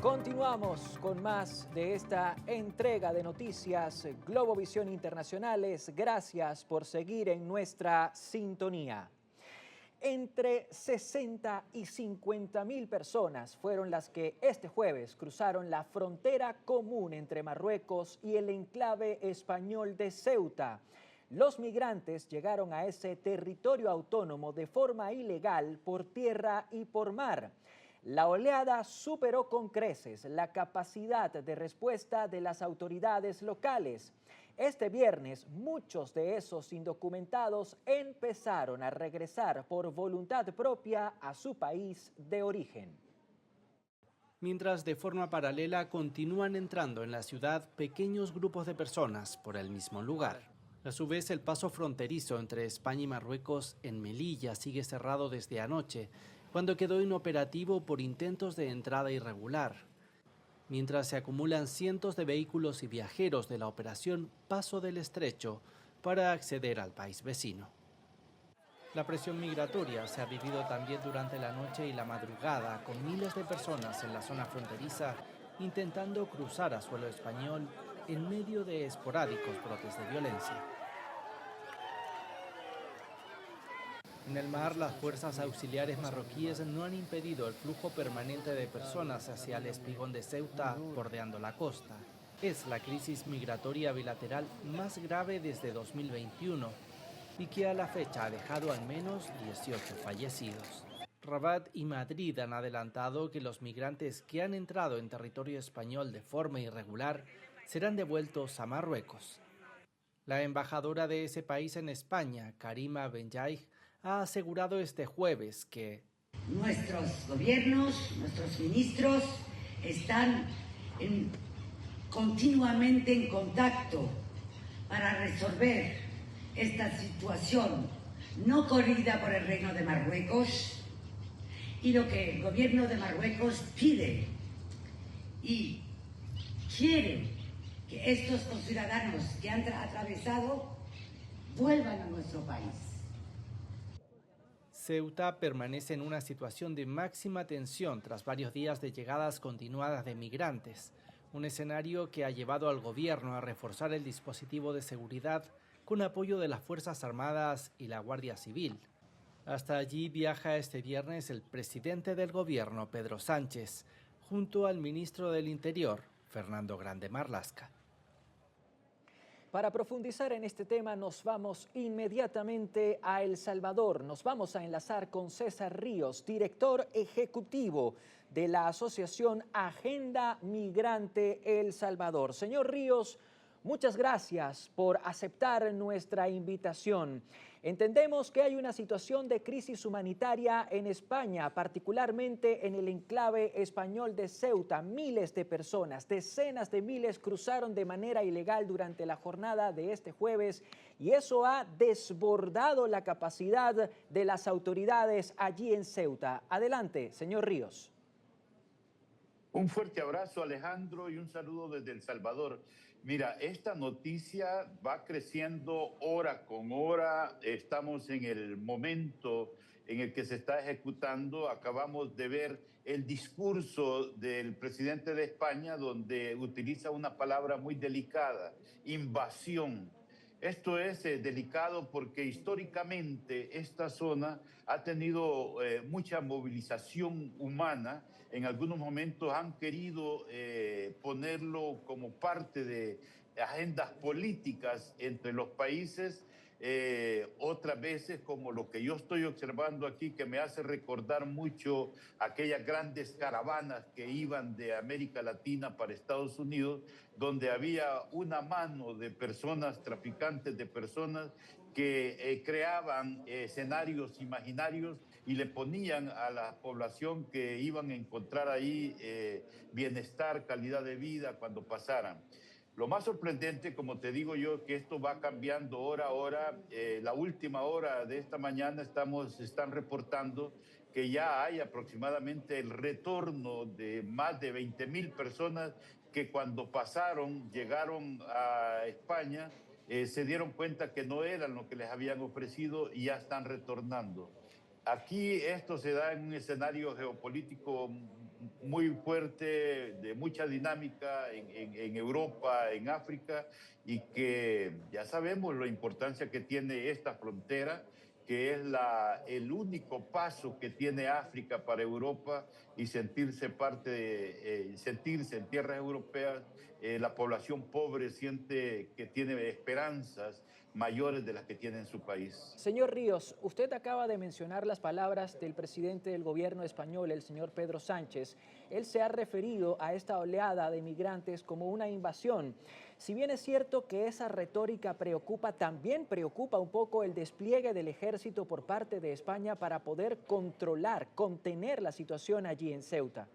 Continuamos con más de esta entrega de noticias Globovisión Internacionales. Gracias por seguir en nuestra sintonía. Entre 60 y 50.000 personas fueron las que este jueves cruzaron la frontera común entre Marruecos y el enclave español de Ceuta. Los migrantes llegaron a ese territorio autónomo de forma ilegal por tierra y por mar. La oleada superó con creces la capacidad de respuesta de las autoridades locales. Este viernes, muchos de esos indocumentados empezaron a regresar por voluntad propia a su país de origen. Mientras de forma paralela continúan entrando en la ciudad pequeños grupos de personas por el mismo lugar. A su vez, el paso fronterizo entre España y Marruecos en Melilla sigue cerrado desde anoche, cuando quedó inoperativo por intentos de entrada irregular, mientras se acumulan cientos de vehículos y viajeros de la operación Paso del Estrecho para acceder al país vecino. La presión migratoria se ha vivido también durante la noche y la madrugada, con miles de personas en la zona fronteriza intentando cruzar a suelo español en medio de esporádicos brotes de violencia. En el mar, las fuerzas auxiliares marroquíes no han impedido el flujo permanente de personas hacia el espigón de Ceuta, bordeando la costa. Es la crisis migratoria bilateral más grave desde 2021 y que a la fecha ha dejado al menos 18 fallecidos. Rabat y Madrid han adelantado que los migrantes que han entrado en territorio español de forma irregular serán devueltos a Marruecos. La embajadora de ese país en España, Karima Benjaïg, ha asegurado este jueves que nuestros gobiernos, nuestros ministros están continuamente en contacto para resolver esta situación no corrida por el Reino de Marruecos, y lo que el gobierno de Marruecos pide y quiere que estos conciudadanos que han atravesado vuelvan a nuestro país. Ceuta permanece en una situación de máxima tensión tras varios días de llegadas continuadas de migrantes, un escenario que ha llevado al gobierno a reforzar el dispositivo de seguridad con apoyo de las Fuerzas Armadas y la Guardia Civil. Hasta allí viaja este viernes el presidente del gobierno, Pedro Sánchez, junto al ministro del Interior, Fernando Grande Marlaska. Para profundizar en este tema nos vamos inmediatamente a El Salvador. Nos vamos a enlazar con César Ríos, director ejecutivo de la Asociación Agenda Migrante El Salvador. Señor Ríos, muchas gracias por aceptar nuestra invitación. Entendemos que hay una situación de crisis humanitaria en España, particularmente en el enclave español de Ceuta. Miles de personas, decenas de miles cruzaron de manera ilegal durante la jornada de este jueves y eso ha desbordado la capacidad de las autoridades allí en Ceuta. Adelante, señor Ríos. Un fuerte abrazo, Alejandro, y un saludo desde El Salvador. Mira, esta noticia va creciendo hora con hora. Estamos en el momento en el que se está ejecutando. Acabamos de ver el discurso del presidente de España, donde utiliza una palabra muy delicada: invasión. Esto es delicado porque históricamente esta zona ha tenido mucha movilización humana. En algunos momentos han querido ponerlo como parte de agendas políticas entre los países. Otras veces, como lo que yo estoy observando aquí, que me hace recordar mucho aquellas grandes caravanas que iban de América Latina para Estados Unidos, donde había una mano de personas, traficantes de personas, que creaban escenarios imaginarios y le ponían a la población que iban a encontrar ahí bienestar, calidad de vida cuando pasaran. Lo más sorprendente, como te digo yo, que esto va cambiando hora a hora. La última hora de esta mañana están reportando que ya hay aproximadamente el retorno de más de 20.000 personas que cuando llegaron a España, se dieron cuenta que no eran lo que les habían ofrecido y ya están retornando. Aquí esto se da en un escenario geopolítico muy fuerte, de mucha dinámica en Europa, en África, y que ya sabemos la importancia que tiene esta frontera, que es el único paso que tiene África para Europa, y sentirse sentirse en tierras europeas, la población pobre siente que tiene esperanzas mayores de las que tiene en su país. Señor Ríos, usted acaba de mencionar las palabras del presidente del gobierno español, el señor Pedro Sánchez. Él se ha referido a esta oleada de migrantes como una invasión. Si bien es cierto que esa retórica preocupa, también preocupa un poco el despliegue del ejército por parte de España para poder controlar, contener la situación allí en Ceuta.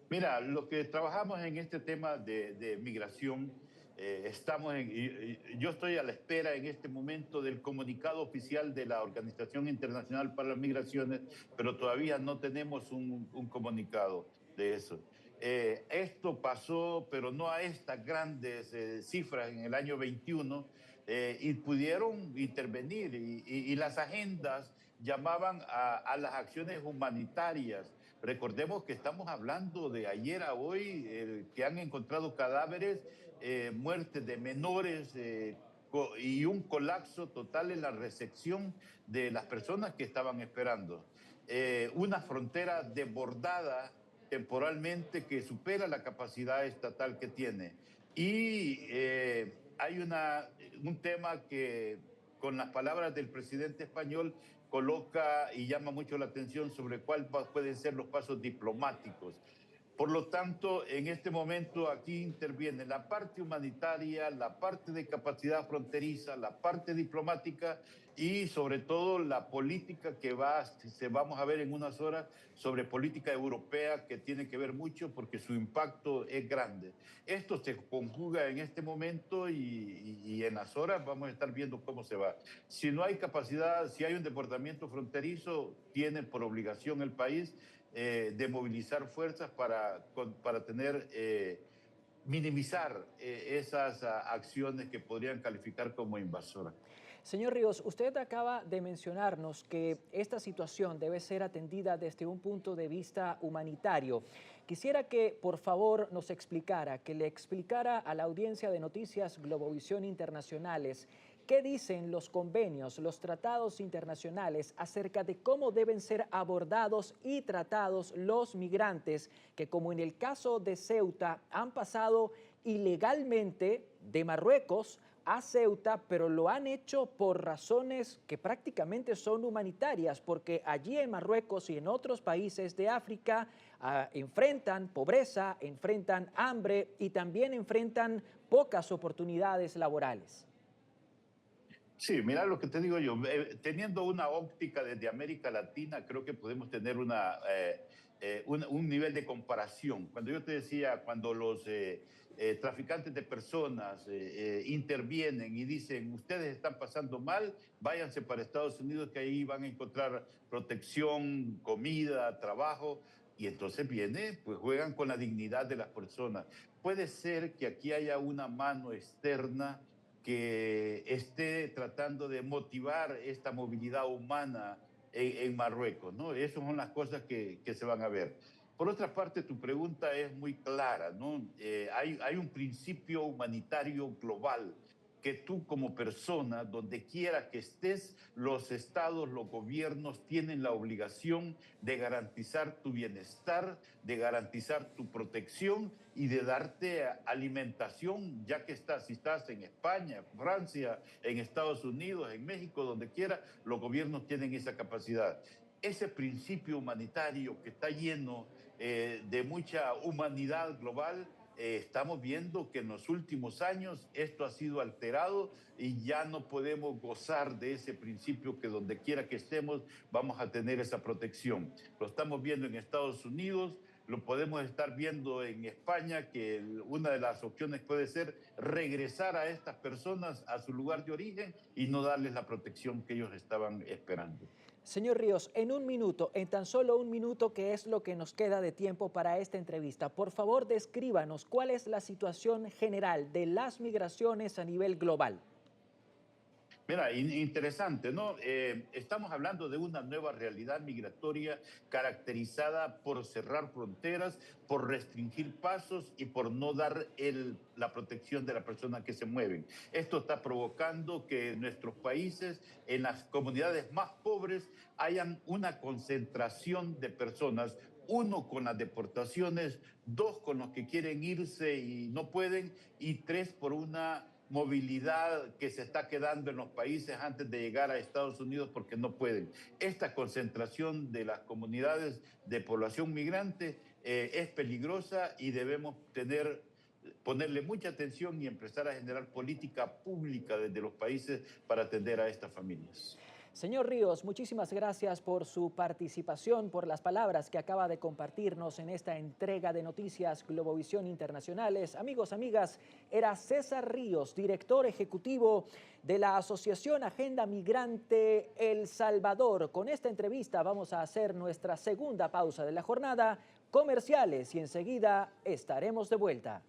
Mira, lo que trabajamos en este tema de migración, yo estoy a la espera en este momento del comunicado oficial de la Organización Internacional para las Migraciones, pero todavía no tenemos un comunicado de eso. Esto pasó, pero no a estas grandes cifras en el año 21, y pudieron intervenir, y las agendas llamaban a las acciones humanitarias. Recordemos que estamos hablando de ayer a hoy, que han encontrado cadáveres, muertes de menores, y un colapso total en la recepción de las personas que estaban esperando. Una frontera desbordada temporalmente que supera la capacidad estatal que tiene. Y hay un tema que, con las palabras del presidente español, coloca y llama mucho la atención sobre cuáles pueden ser los pasos diplomáticos. Por lo tanto, en este momento aquí interviene la parte humanitaria, la parte de capacidad fronteriza, la parte diplomática y sobre todo la política que vamos a ver en unas horas, sobre política europea, que tiene que ver mucho porque su impacto es grande. Esto se conjuga en este momento y en las horas vamos a estar viendo cómo se va. Si no hay capacidad, si hay un desbordamiento fronterizo, tiene por obligación el país de movilizar fuerzas para minimizar esas acciones que podrían calificar como invasoras. Señor Ríos, usted acaba de mencionarnos que esta situación debe ser atendida desde un punto de vista humanitario. Quisiera que, por favor, nos explicara, que le explicara a la audiencia de Noticias Globovisión Internacionales qué dicen los convenios, los tratados internacionales acerca de cómo deben ser abordados y tratados los migrantes que, como en el caso de Ceuta, han pasado ilegalmente de Marruecos a Ceuta, pero lo han hecho por razones que prácticamente son humanitarias, porque allí en Marruecos y en otros países de África enfrentan pobreza, enfrentan hambre y también enfrentan pocas oportunidades laborales. Sí, mira lo que te digo yo, teniendo una óptica desde América Latina, creo que podemos tener un nivel de comparación. Cuando yo te decía, cuando los traficantes de personas intervienen y dicen, ustedes están pasando mal, váyanse para Estados Unidos, que ahí van a encontrar protección, comida, trabajo, y entonces pues juegan con la dignidad de las personas. Puede ser que aquí haya una mano externa que esté tratando de motivar esta movilidad humana en Marruecos, ¿no? Esas son las cosas que se van a ver. Por otra parte, tu pregunta es muy clara, ¿no? Hay un principio humanitario global que tú como persona, donde quiera que estés, los estados, los gobiernos tienen la obligación de garantizar tu bienestar, de garantizar tu protección y de darte alimentación, ya que si estás en España, Francia, en Estados Unidos, en México, donde quiera, los gobiernos tienen esa capacidad. Ese principio humanitario que está lleno de mucha humanidad global, estamos viendo que en los últimos años esto ha sido alterado y ya no podemos gozar de ese principio que donde quiera que estemos vamos a tener esa protección. Lo estamos viendo en Estados Unidos, lo podemos estar viendo en España, que una de las opciones puede ser regresar a estas personas a su lugar de origen y no darles la protección que ellos estaban esperando. Señor Ríos, en un minuto, en tan solo un minuto, que es lo que nos queda de tiempo para esta entrevista, por favor descríbanos cuál es la situación general de las migraciones a nivel global. Mira, interesante, ¿no? Estamos hablando de una nueva realidad migratoria caracterizada por cerrar fronteras, por restringir pasos y por no dar la protección de las personas que se mueven. Esto está provocando que en nuestros países, en las comunidades más pobres, hayan una concentración de personas, uno con las deportaciones, dos con los que quieren irse y no pueden, y tres por una movilidad que se está quedando en los países antes de llegar a Estados Unidos porque no pueden. Esta concentración de las comunidades de población migrante es peligrosa y debemos ponerle mucha atención y empezar a generar política pública desde los países para atender a estas familias. Señor Ríos, muchísimas gracias por su participación, por las palabras que acaba de compartirnos en esta entrega de Noticias Globovisión Internacionales. Amigos, amigas, era César Ríos, director ejecutivo de la Asociación Agenda Migrante El Salvador. Con esta entrevista vamos a hacer nuestra segunda pausa de la jornada, comerciales, y enseguida estaremos de vuelta.